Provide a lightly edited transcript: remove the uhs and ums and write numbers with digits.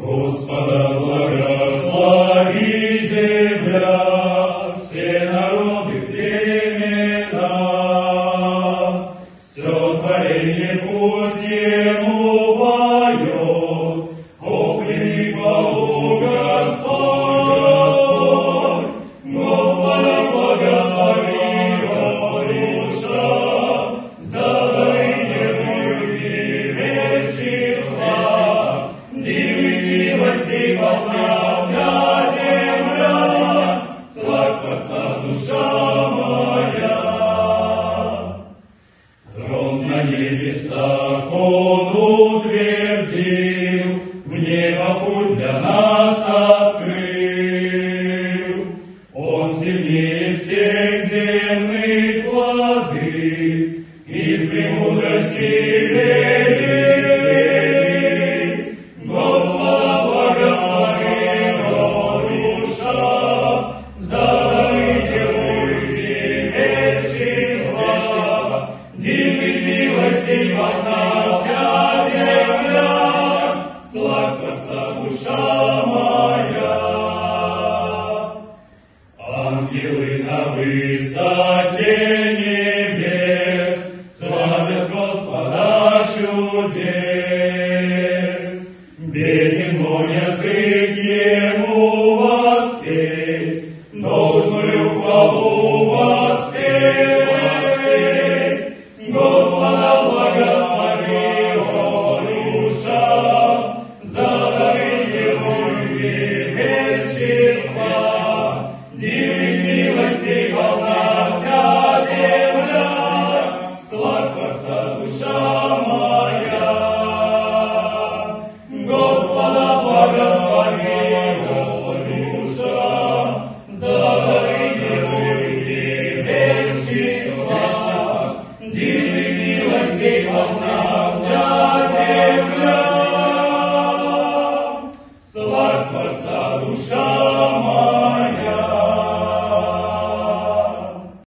Господа благослови земля, все народы племена, все творение пусть ему поет, о прими хвалу Господь, Господа благослови, душа, за дарение без числа, милости познался земля, славь Творца душа моя. Трон на небесах Он утвердил, в небо путь для нас открыл. Он сильнее всех земных владык и в премудрости велик. Господа благослови, душа, за дарение любви без числа, дивных милостей познался земля, славь Творца душа моя. Ангелы на высоте небес славят Господа чудес. Беден мой язык Ему воспеть, должную хвалу воспеть. Господа благослови, душа, за дарение любви без числа, дивных милостей познался земля, славь Творца душа моя. Господа благослови, душа, за дарение любви без числа, дивных милостей познался земля, славь Творца душа моя.